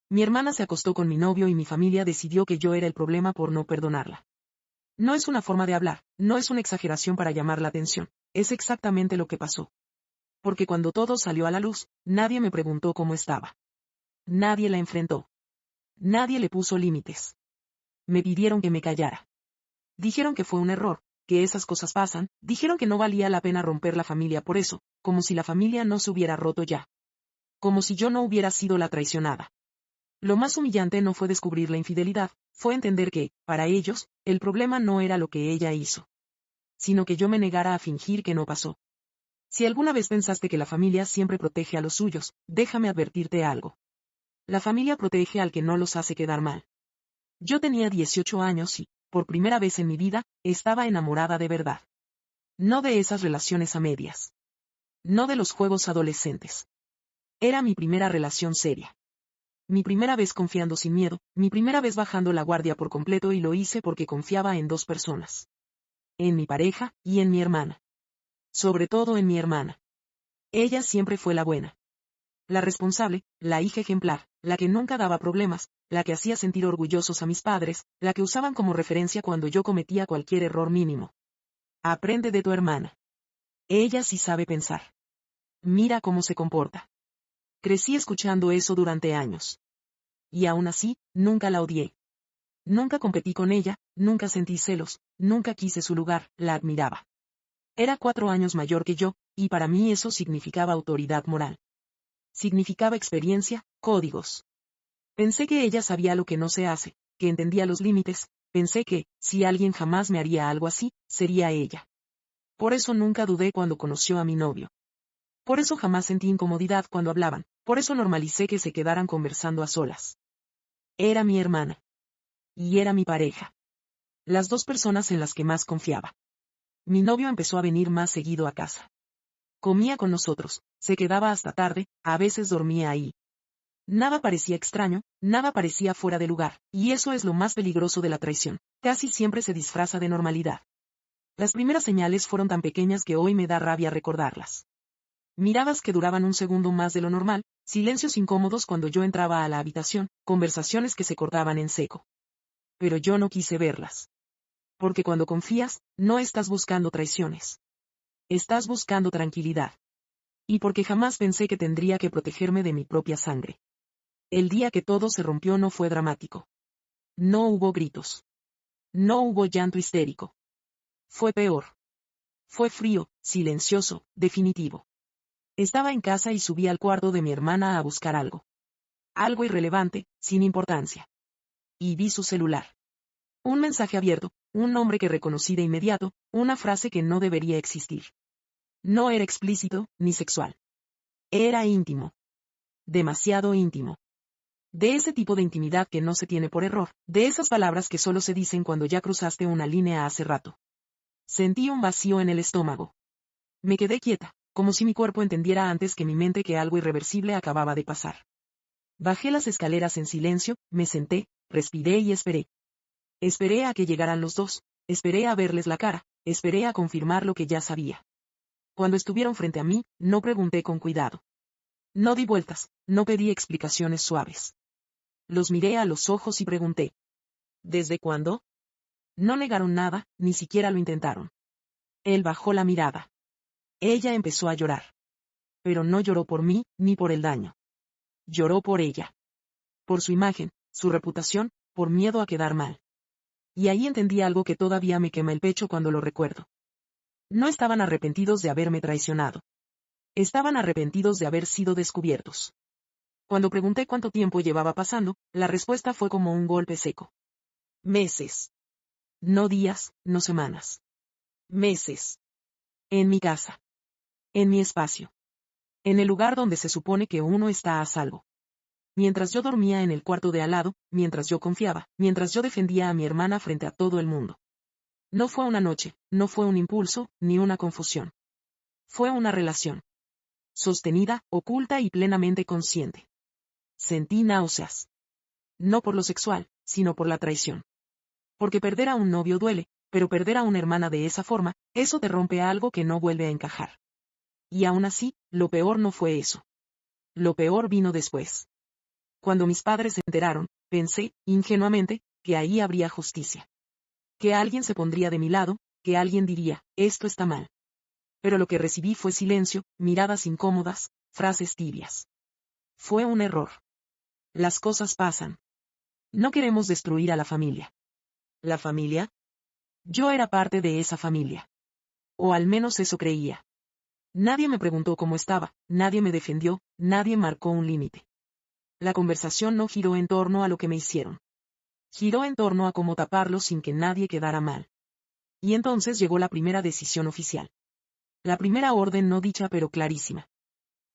mi hermana se acostó con mi novio y mi familia decidió que yo era el problema por no perdonarla. No es una forma de hablar, no es una exageración para llamar la atención, es exactamente lo que pasó. Porque cuando todo salió a la luz, nadie me preguntó cómo estaba. Nadie la enfrentó. Nadie le puso límites. Me pidieron que me callara. Dijeron que fue un error, que esas cosas pasan, dijeron que no valía la pena romper la familia por eso, como si la familia no se hubiera roto ya. Como si yo no hubiera sido la traicionada. Lo más humillante no fue descubrir la infidelidad, fue entender que, para ellos, el problema no era lo que ella hizo. Sino que yo me negara a fingir que no pasó. Si alguna vez pensaste que la familia siempre protege a los suyos, déjame advertirte algo. La familia protege al que no los hace quedar mal. Yo tenía 18 años y, por primera vez en mi vida, estaba enamorada de verdad. No de esas relaciones a medias. No de los juegos adolescentes. Era mi primera relación seria. Mi primera vez confiando sin miedo, mi primera vez bajando la guardia por completo y lo hice porque confiaba en dos personas. En mi pareja y en mi hermana. Sobre todo en mi hermana. Ella siempre fue la buena. La responsable, la hija ejemplar, la que nunca daba problemas, la que hacía sentir orgullosos a mis padres, la que usaban como referencia cuando yo cometía cualquier error mínimo. Aprende de tu hermana. Ella sí sabe pensar. Mira cómo se comporta. Crecí escuchando eso durante años. Y aún así, nunca la odié. Nunca competí con ella, nunca sentí celos, nunca quise su lugar, la admiraba. Era 4 años mayor que yo, y para mí eso significaba autoridad moral. Significaba experiencia, códigos. Pensé que ella sabía lo que no se hace, que entendía los límites, pensé que, si alguien jamás me haría algo así, sería ella. Por eso nunca dudé cuando conoció a mi novio. Por eso jamás sentí incomodidad cuando hablaban, por eso normalicé que se quedaran conversando a solas. Era mi hermana. Y era mi pareja. Las dos personas en las que más confiaba. Mi novio empezó a venir más seguido a casa. Comía con nosotros, se quedaba hasta tarde, a veces dormía ahí. Nada parecía extraño, nada parecía fuera de lugar, y eso es lo más peligroso de la traición, casi siempre se disfraza de normalidad. Las primeras señales fueron tan pequeñas que hoy me da rabia recordarlas. Miradas que duraban un segundo más de lo normal, silencios incómodos cuando yo entraba a la habitación, conversaciones que se cortaban en seco. Pero yo no quise verlas. Porque cuando confías, no estás buscando traiciones. Estás buscando tranquilidad. Y porque jamás pensé que tendría que protegerme de mi propia sangre. El día que todo se rompió no fue dramático. No hubo gritos. No hubo llanto histérico. Fue peor. Fue frío, silencioso, definitivo. Estaba en casa y subí al cuarto de mi hermana a buscar algo. Algo irrelevante, sin importancia. Y vi su celular. Un mensaje abierto, un nombre que reconocí de inmediato, una frase que no debería existir. No era explícito, ni sexual. Era íntimo. Demasiado íntimo. De ese tipo de intimidad que no se tiene por error, de esas palabras que solo se dicen cuando ya cruzaste una línea hace rato. Sentí un vacío en el estómago. Me quedé quieta, como si mi cuerpo entendiera antes que mi mente que algo irreversible acababa de pasar. Bajé las escaleras en silencio, me senté, respiré y esperé. Esperé a que llegaran los dos, esperé a verles la cara, esperé a confirmar lo que ya sabía. Cuando estuvieron frente a mí, no pregunté con cuidado. No di vueltas, no pedí explicaciones suaves. Los miré a los ojos y pregunté. ¿Desde cuándo? No negaron nada, ni siquiera lo intentaron. Él bajó la mirada. Ella empezó a llorar. Pero no lloró por mí, ni por el daño. Lloró por ella. Por su imagen, su reputación, por miedo a quedar mal. Y ahí entendí algo que todavía me quema el pecho cuando lo recuerdo. No estaban arrepentidos de haberme traicionado. Estaban arrepentidos de haber sido descubiertos. Cuando pregunté cuánto tiempo llevaba pasando, la respuesta fue como un golpe seco. Meses. No días, no semanas. Meses. En mi casa. En mi espacio. En el lugar donde se supone que uno está a salvo. Mientras yo dormía en el cuarto de al lado, mientras yo confiaba, mientras yo defendía a mi hermana frente a todo el mundo. No fue una noche, no fue un impulso, ni una confusión. Fue una relación. Sostenida, oculta y plenamente consciente. Sentí náuseas. No por lo sexual, sino por la traición. Porque perder a un novio duele, pero perder a una hermana de esa forma, eso te rompe algo que no vuelve a encajar. Y aún así, lo peor no fue eso. Lo peor vino después. Cuando mis padres se enteraron, pensé, ingenuamente, que ahí habría justicia. Que alguien se pondría de mi lado, que alguien diría, esto está mal. Pero lo que recibí fue silencio, miradas incómodas, frases tibias. Fue un error. Las cosas pasan. No queremos destruir a la familia. ¿La familia? Yo era parte de esa familia. O al menos eso creía. Nadie me preguntó cómo estaba, nadie me defendió, nadie marcó un límite. La conversación no giró en torno a lo que me hicieron. Giró en torno a cómo taparlo sin que nadie quedara mal. Y entonces llegó la primera decisión oficial. La primera orden no dicha pero clarísima.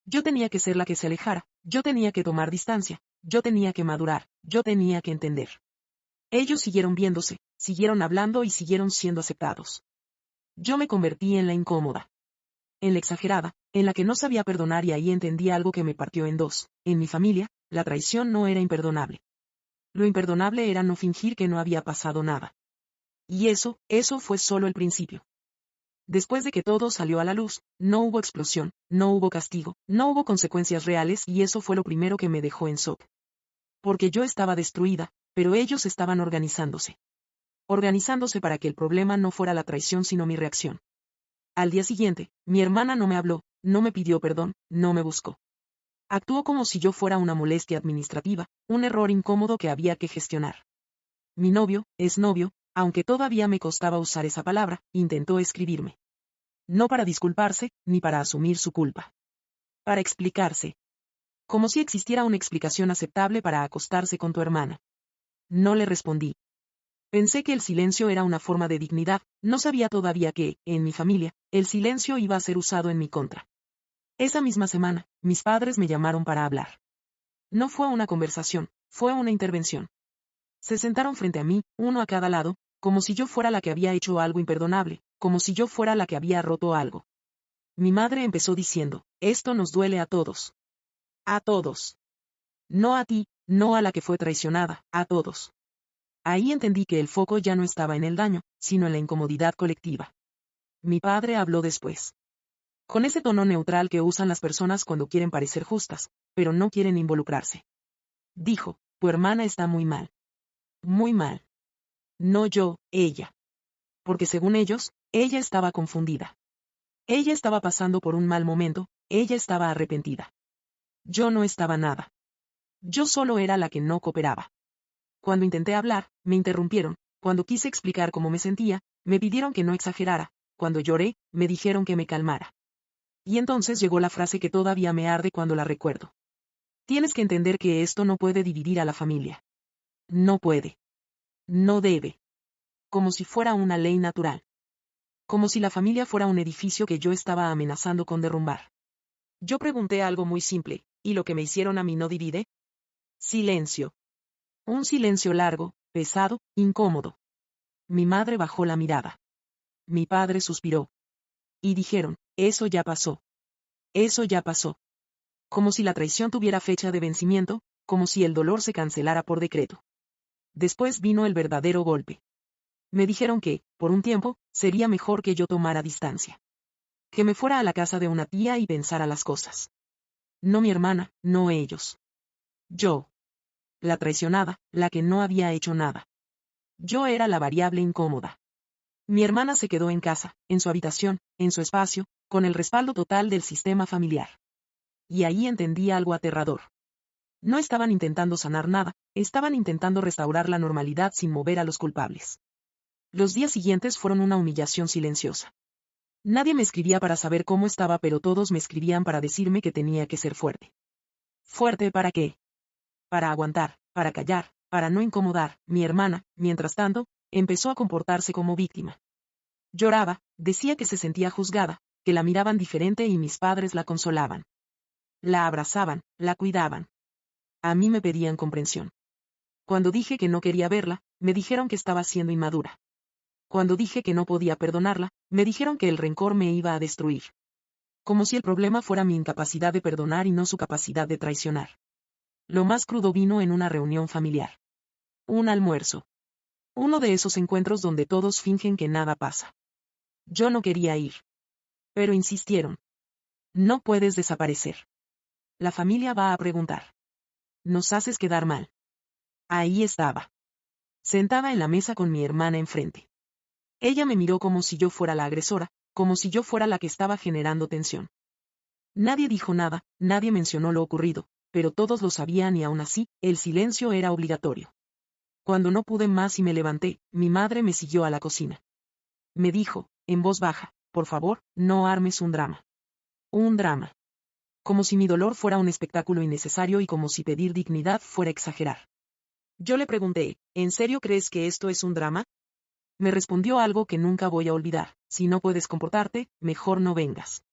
Yo tenía que ser la que se alejara, yo tenía que tomar distancia, yo tenía que madurar, yo tenía que entender. Ellos siguieron viéndose, siguieron hablando y siguieron siendo aceptados. Yo me convertí en la incómoda. En la exagerada, en la que no sabía perdonar y ahí entendí algo que me partió en dos. En mi familia, la traición no era imperdonable. Lo imperdonable era no fingir que no había pasado nada. Y eso fue solo el principio. Después de que todo salió a la luz, no hubo explosión, no hubo castigo, no hubo consecuencias reales y eso fue lo primero que me dejó en shock. Porque yo estaba destruida, pero ellos estaban organizándose. Organizándose para que el problema no fuera la traición sino mi reacción. Al día siguiente, mi hermana no me habló, no me pidió perdón, no me buscó. Actuó como si yo fuera una molestia administrativa, un error incómodo que había que gestionar. Mi novio, exnovio, aunque todavía me costaba usar esa palabra, intentó escribirme. No para disculparse, ni para asumir su culpa. Para explicarse. Como si existiera una explicación aceptable para acostarse con tu hermana. No le respondí. Pensé que el silencio era una forma de dignidad, no sabía todavía que, en mi familia, el silencio iba a ser usado en mi contra. Esa misma semana, mis padres me llamaron para hablar. No fue una conversación, fue una intervención. Se sentaron frente a mí, uno a cada lado, como si yo fuera la que había hecho algo imperdonable, como si yo fuera la que había roto algo. Mi madre empezó diciendo, esto nos duele a todos. A todos. No a ti, no a la que fue traicionada, a todos. Ahí entendí que el foco ya no estaba en el daño, sino en la incomodidad colectiva. Mi padre habló después. Con ese tono neutral que usan las personas cuando quieren parecer justas, pero no quieren involucrarse. Dijo, tu hermana está muy mal. Muy mal. No yo, ella. Porque según ellos, ella estaba confundida. Ella estaba pasando por un mal momento, ella estaba arrepentida. Yo no estaba nada. Yo solo era la que no cooperaba. Cuando intenté hablar, me interrumpieron, cuando quise explicar cómo me sentía, me pidieron que no exagerara, cuando lloré, me dijeron que me calmara. Y entonces llegó la frase que todavía me arde cuando la recuerdo. Tienes que entender que esto no puede dividir a la familia. No puede. No debe. Como si fuera una ley natural. Como si la familia fuera un edificio que yo estaba amenazando con derrumbar. Yo pregunté algo muy simple, ¿y lo que me hicieron a mí no divide? Silencio. Un silencio largo, pesado, incómodo. Mi madre bajó la mirada. Mi padre suspiró. Y dijeron, eso ya pasó. Eso ya pasó. Como si la traición tuviera fecha de vencimiento, como si el dolor se cancelara por decreto. Después vino el verdadero golpe. Me dijeron que, por un tiempo, sería mejor que yo tomara distancia. Que me fuera a la casa de una tía y pensara las cosas. No mi hermana, no ellos. Yo. La traicionada, la que no había hecho nada. Yo era la variable incómoda. Mi hermana se quedó en casa, en su habitación, en su espacio, con el respaldo total del sistema familiar. Y ahí entendí algo aterrador. No estaban intentando sanar nada, estaban intentando restaurar la normalidad sin mover a los culpables. Los días siguientes fueron una humillación silenciosa. Nadie me escribía para saber cómo estaba, pero todos me escribían para decirme que tenía que ser fuerte. ¿Fuerte para qué? Para aguantar, para callar, para no incomodar. Mi hermana, mientras tanto, empezó a comportarse como víctima. Lloraba, decía que se sentía juzgada, que la miraban diferente y mis padres la consolaban. La abrazaban, la cuidaban. A mí me pedían comprensión. Cuando dije que no quería verla, me dijeron que estaba siendo inmadura. Cuando dije que no podía perdonarla, me dijeron que el rencor me iba a destruir. Como si el problema fuera mi incapacidad de perdonar y no su capacidad de traicionar. Lo más crudo vino en una reunión familiar. Un almuerzo. Uno de esos encuentros donde todos fingen que nada pasa. Yo no quería ir. Pero insistieron. No puedes desaparecer. La familia va a preguntar. nos haces quedar mal. Ahí estaba. Sentada en la mesa con mi hermana enfrente. Ella me miró como si yo fuera la agresora, como si yo fuera la que estaba generando tensión. Nadie dijo nada, nadie mencionó lo ocurrido, pero todos lo sabían y aún así, el silencio era obligatorio. Cuando no pude más y me levanté, mi madre me siguió a la cocina. Me dijo, en voz baja, por favor, no armes un drama. Un drama. Como si mi dolor fuera un espectáculo innecesario y como si pedir dignidad fuera exagerar. Yo le pregunté, ¿en serio crees que esto es un drama? Me respondió algo que nunca voy a olvidar, si no puedes comportarte, mejor no vengas.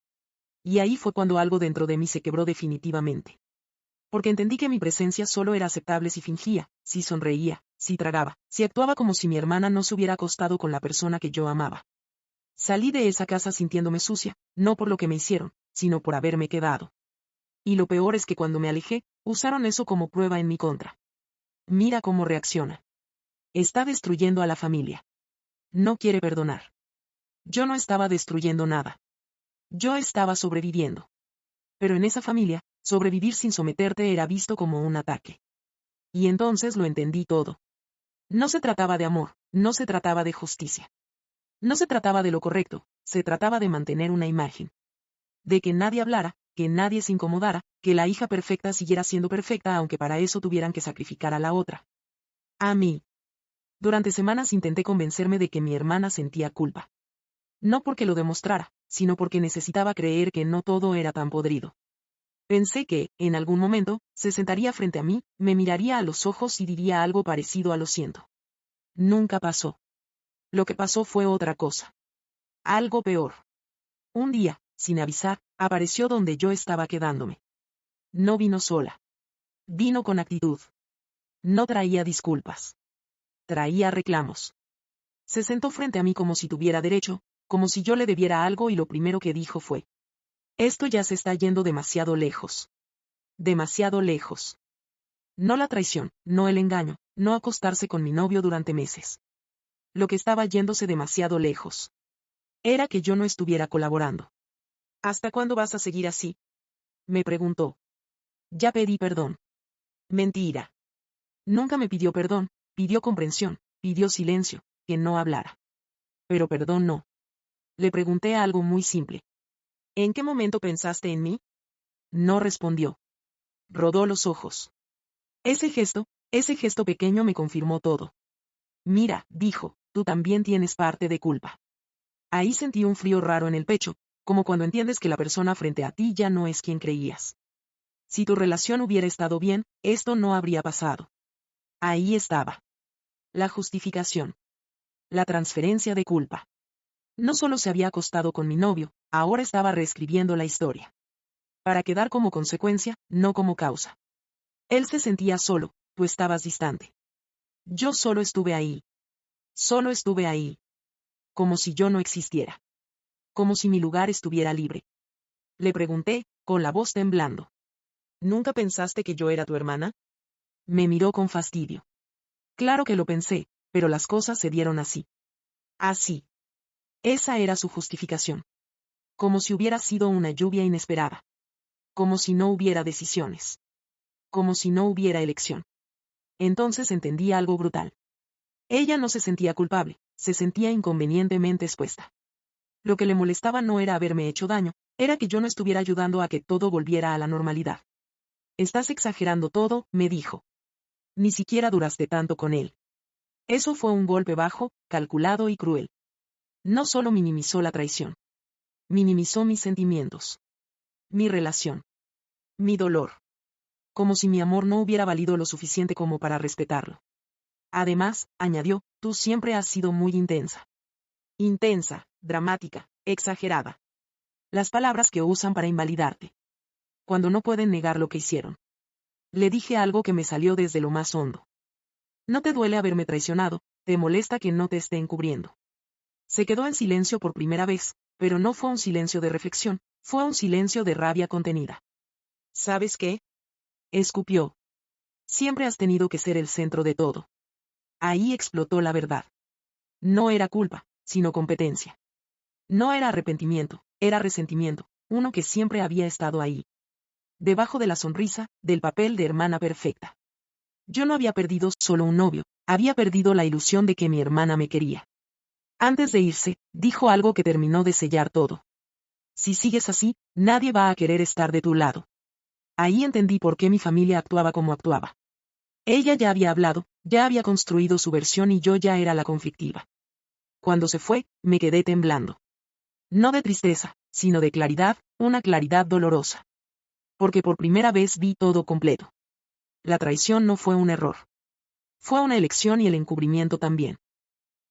Y ahí fue cuando algo dentro de mí se quebró definitivamente. Porque entendí que mi presencia solo era aceptable si fingía, si sonreía, si tragaba, si actuaba como si mi hermana no se hubiera acostado con la persona que yo amaba. Salí de esa casa sintiéndome sucia, no por lo que me hicieron, sino por haberme quedado. Y lo peor es que cuando me alejé, usaron eso como prueba en mi contra. Mira cómo reacciona. Está destruyendo a la familia. No quiere perdonar. Yo no estaba destruyendo nada. Yo estaba sobreviviendo. Pero en esa familia, sobrevivir sin someterte era visto como un ataque. Y entonces lo entendí todo. No se trataba de amor, no se trataba de justicia. No se trataba de lo correcto, se trataba de mantener una imagen. De que nadie hablara, que nadie se incomodara, que la hija perfecta siguiera siendo perfecta aunque para eso tuvieran que sacrificar a la otra. A mí. Durante semanas intenté convencerme de que mi hermana sentía culpa. No porque lo demostrara, sino porque necesitaba creer que no todo era tan podrido. Pensé que, en algún momento, se sentaría frente a mí, me miraría a los ojos y diría algo parecido a lo siento. Nunca pasó. Lo que pasó fue otra cosa. Algo peor. Un día, sin avisar, apareció donde yo estaba quedándome. No vino sola. Vino con actitud. No traía disculpas. Traía reclamos. Se sentó frente a mí como si tuviera derecho, como si yo le debiera algo y lo primero que dijo fue: esto ya se está yendo demasiado lejos. Demasiado lejos. No la traición, no el engaño, no acostarse con mi novio durante meses. Lo que estaba yéndose demasiado lejos. Era que yo no estuviera colaborando. ¿Hasta cuándo vas a seguir así? Me preguntó. Ya pedí perdón. Mentira. Nunca me pidió perdón, pidió comprensión, pidió silencio, que no hablara. Pero perdón no. Le pregunté algo muy simple. ¿En qué momento pensaste en mí? No respondió. Rodó los ojos. Ese gesto pequeño me confirmó todo. Mira, dijo, tú también tienes parte de culpa. Ahí sentí un frío raro en el pecho, como cuando entiendes que la persona frente a ti ya no es quien creías. Si tu relación hubiera estado bien, esto no habría pasado. Ahí estaba. La justificación. La transferencia de culpa. No solo se había acostado con mi novio, ahora estaba reescribiendo la historia. Para quedar como consecuencia, no como causa. Él se sentía solo, tú estabas distante. Yo solo estuve ahí. Solo estuve ahí. Como si yo no existiera. Como si mi lugar estuviera libre. Le pregunté, con la voz temblando. ¿Nunca pensaste que yo era tu hermana? Me miró con fastidio. Claro que lo pensé, pero las cosas se dieron así. Así. Esa era su justificación. Como si hubiera sido una lluvia inesperada. Como si no hubiera decisiones. Como si no hubiera elección. Entonces entendí algo brutal. Ella no se sentía culpable, se sentía inconvenientemente expuesta. Lo que le molestaba no era haberme hecho daño, era que yo no estuviera ayudando a que todo volviera a la normalidad. Estás exagerando todo, me dijo. Ni siquiera duraste tanto con él. Eso fue un golpe bajo, calculado y cruel. No solo minimizó la traición. Minimizó mis sentimientos. Mi relación. Mi dolor. Como si mi amor no hubiera valido lo suficiente como para respetarlo. Además, añadió, tú siempre has sido muy intensa. Intensa, dramática, exagerada. Las palabras que usan para invalidarte. Cuando no pueden negar lo que hicieron. Le dije algo que me salió desde lo más hondo. No te duele haberme traicionado, te molesta que no te esté encubriendo. Se quedó en silencio por primera vez, pero no fue un silencio de reflexión, fue un silencio de rabia contenida. ¿Sabes qué? Escupió. Siempre has tenido que ser el centro de todo. Ahí explotó la verdad. No era culpa, sino competencia. No era arrepentimiento, era resentimiento, uno que siempre había estado ahí. debajo de la sonrisa, del papel de hermana perfecta. Yo no había perdido solo un novio, había perdido la ilusión de que mi hermana me quería. Antes de irse, dijo algo que terminó de sellar todo. Si sigues así, nadie va a querer estar de tu lado. Ahí entendí por qué mi familia actuaba como actuaba. Ella ya había hablado, ya había construido su versión y yo ya era la conflictiva. Cuando se fue, me quedé temblando. No de tristeza, sino de claridad, una claridad dolorosa. Porque por primera vez vi todo completo. La traición no fue un error. Fue una elección y el encubrimiento también.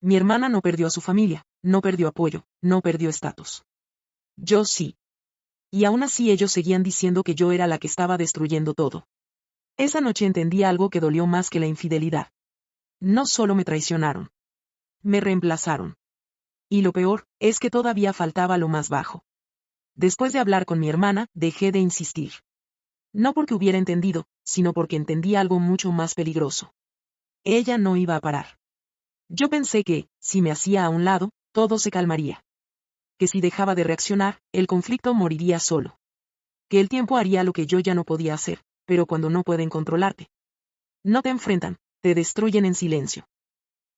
Mi hermana no perdió a su familia, no perdió apoyo, no perdió estatus. Yo sí. Y aún así ellos seguían diciendo que yo era la que estaba destruyendo todo. Esa noche entendí algo que dolió más que la infidelidad. No solo me traicionaron. Me reemplazaron. Y lo peor, es que todavía faltaba lo más bajo. Después de hablar con mi hermana, dejé de insistir. No porque hubiera entendido, sino porque entendí algo mucho más peligroso. Ella no iba a parar. Yo pensé que, si me hacía a un lado, todo se calmaría. Que si dejaba de reaccionar, el conflicto moriría solo. Que el tiempo haría lo que yo ya no podía hacer, pero cuando no pueden controlarte. No te enfrentan, te destruyen en silencio.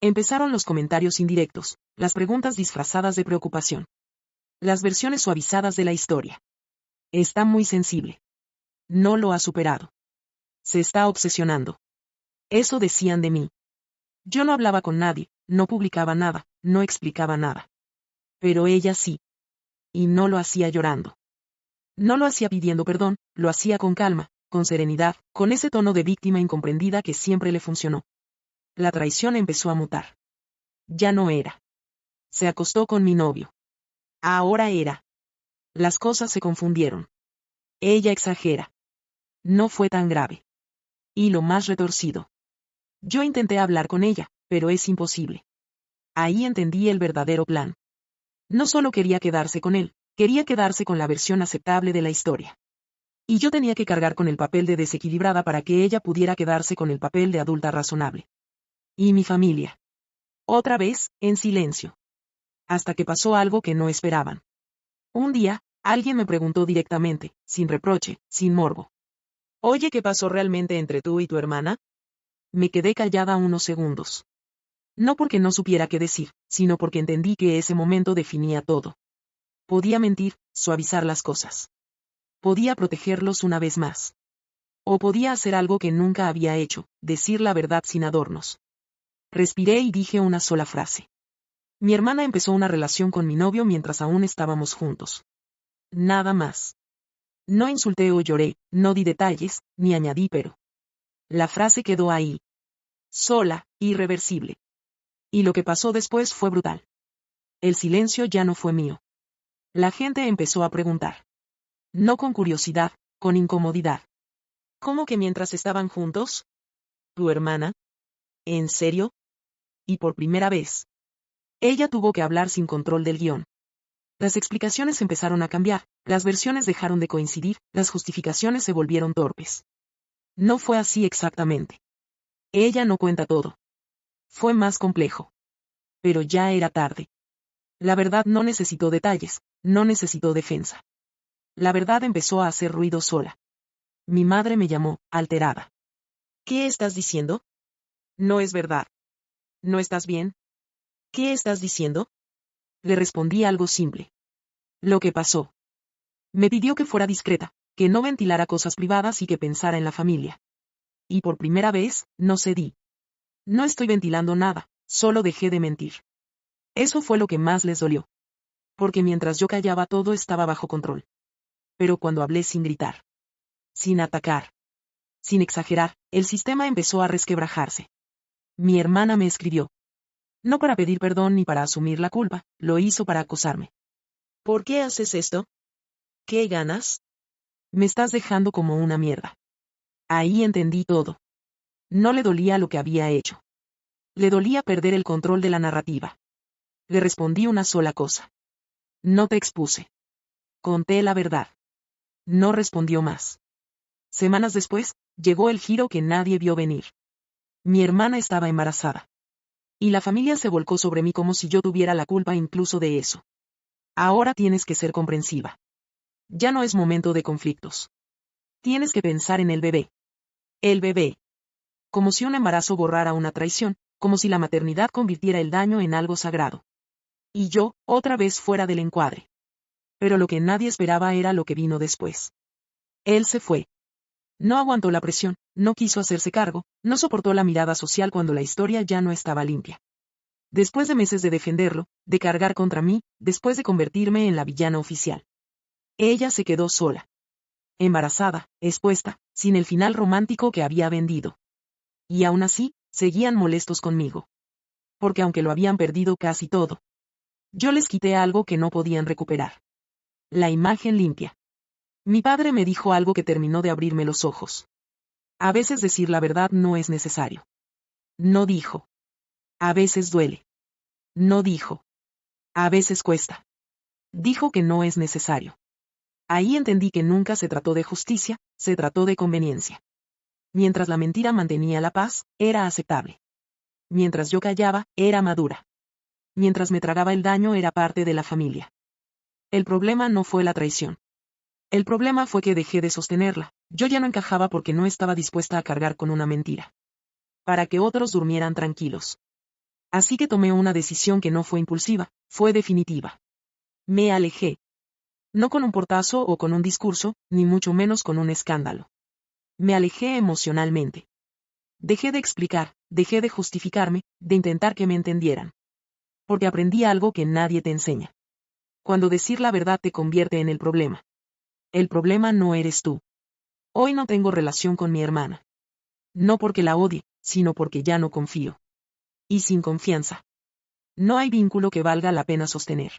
Empezaron los comentarios indirectos, las preguntas disfrazadas de preocupación. Las versiones suavizadas de la historia. Está muy sensible. No lo ha superado. Se está obsesionando. Eso decían de mí. Yo no hablaba con nadie, no publicaba nada, no explicaba nada. Pero ella sí. Y no lo hacía llorando. No lo hacía pidiendo perdón, lo hacía con calma, con serenidad, con ese tono de víctima incomprendida que siempre le funcionó. La traición empezó a mutar. Ya no era. Se acostó con mi novio. Ahora era. Las cosas se confundieron. Ella exagera. No fue tan grave. Y lo más retorcido. Yo intenté hablar con ella, pero es imposible. Ahí entendí el verdadero plan. No solo quería quedarse con él, quería quedarse con la versión aceptable de la historia. Y yo tenía que cargar con el papel de desequilibrada para que ella pudiera quedarse con el papel de adulta razonable. Y mi familia. Otra vez, en silencio. Hasta que pasó algo que no esperaban. Un día, alguien me preguntó directamente, sin reproche, sin morbo. Oye, ¿qué pasó realmente entre tú y tu hermana? Me quedé callada unos segundos. No porque no supiera qué decir, sino porque entendí que ese momento definía todo. Podía mentir, suavizar las cosas. Podía protegerlos una vez más. O podía hacer algo que nunca había hecho, decir la verdad sin adornos. Respiré y dije una sola frase. Mi hermana empezó una relación con mi novio mientras aún estábamos juntos. Nada más. No insulté o lloré, no di detalles, ni añadí pero. La frase quedó ahí. Sola, irreversible. Y lo que pasó después fue brutal. El silencio ya no fue mío. La gente empezó a preguntar. No con curiosidad, con incomodidad. ¿Cómo que mientras estaban juntos? ¿Tu hermana? ¿En serio? Y por primera vez. Ella tuvo que hablar sin control del guión. Las explicaciones empezaron a cambiar, las versiones dejaron de coincidir, las justificaciones se volvieron torpes. No fue así exactamente. Ella no cuenta todo. Fue más complejo. Pero ya era tarde. La verdad no necesitó detalles, no necesitó defensa. La verdad empezó a hacer ruido sola. Mi madre me llamó, alterada. ¿Qué estás diciendo? No es verdad. ¿No estás bien? ¿Qué estás diciendo? Le respondí algo simple. Lo que pasó. Me pidió que fuera discreta, que no ventilara cosas privadas y que pensara en la familia. Y por primera vez, no cedí. No estoy ventilando nada, solo dejé de mentir. Eso fue lo que más les dolió. Porque mientras yo callaba todo estaba bajo control. Pero cuando hablé sin gritar, sin atacar, sin exagerar, el sistema empezó a resquebrajarse. Mi hermana me escribió. No para pedir perdón ni para asumir la culpa, lo hizo para acosarme. ¿Por qué haces esto? ¿Qué ganas? Me estás dejando como una mierda. Ahí entendí todo. No le dolía lo que había hecho. Le dolía perder el control de la narrativa. Le respondí una sola cosa. No te expuse. Conté la verdad. No respondió más. Semanas después, llegó el giro que nadie vio venir. Mi hermana estaba embarazada. Y la familia se volcó sobre mí como si yo tuviera la culpa incluso de eso. Ahora tienes que ser comprensiva. Ya no es momento de conflictos. Tienes que pensar en el bebé. El bebé. Como si un embarazo borrara una traición, como si la maternidad convirtiera el daño en algo sagrado. Y yo, otra vez fuera del encuadre. Pero lo que nadie esperaba era lo que vino después. Él se fue. No aguantó la presión, no quiso hacerse cargo, no soportó la mirada social cuando la historia ya no estaba limpia. Después de meses de defenderlo, de cargar contra mí, después de convertirme en la villana oficial. Ella se quedó sola. Embarazada, expuesta, sin el final romántico que había vendido. Y aún así, seguían molestos conmigo. Porque aunque lo habían perdido casi todo, yo les quité algo que no podían recuperar. La imagen limpia. Mi padre me dijo algo que terminó de abrirme los ojos. A veces decir la verdad no es necesario. No dijo. A veces duele. No dijo. A veces cuesta. Dijo que no es necesario. Ahí entendí que nunca se trató de justicia, se trató de conveniencia. Mientras la mentira mantenía la paz, era aceptable. Mientras yo callaba, era madura. Mientras me tragaba el daño, era parte de la familia. El problema no fue la traición. El problema fue que dejé de sostenerla. Yo ya no encajaba porque no estaba dispuesta a cargar con una mentira. Para que otros durmieran tranquilos. Así que tomé una decisión que no fue impulsiva, fue definitiva. Me alejé. No con un portazo o con un discurso, ni mucho menos con un escándalo. Me alejé emocionalmente. Dejé de explicar, dejé de justificarme, de intentar que me entendieran. Porque aprendí algo que nadie te enseña. Cuando decir la verdad te convierte en el problema. El problema no eres tú. Hoy no tengo relación con mi hermana. No porque la odie, sino porque ya no confío. Y sin confianza. No hay vínculo que valga la pena sostener.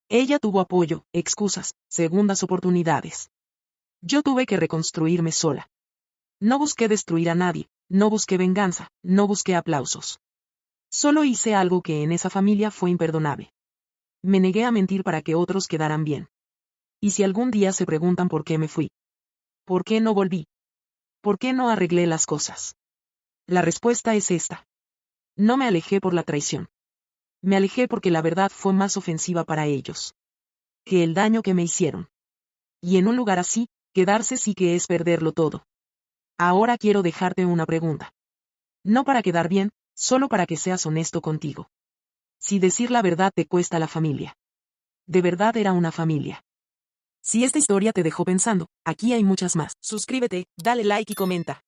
Ella tuvo apoyo, excusas, segundas oportunidades. Yo tuve que reconstruirme sola. No busqué destruir a nadie, no busqué venganza, no busqué aplausos. Solo hice algo que en esa familia fue imperdonable. Me negué a mentir para que otros quedaran bien. Y si algún día se preguntan por qué me fui, ¿por qué no volví? ¿Por qué no arreglé las cosas? La respuesta es esta. No me alejé por la traición. Me alejé porque la verdad fue más ofensiva para ellos que el daño que me hicieron. Y en un lugar así, quedarse sí que es perderlo todo. Ahora quiero dejarte una pregunta. No para quedar bien, solo para que seas honesto contigo. Si decir la verdad te cuesta la familia. ¿De verdad era una familia? Si esta historia te dejó pensando, aquí hay muchas más. Suscríbete, dale like y comenta.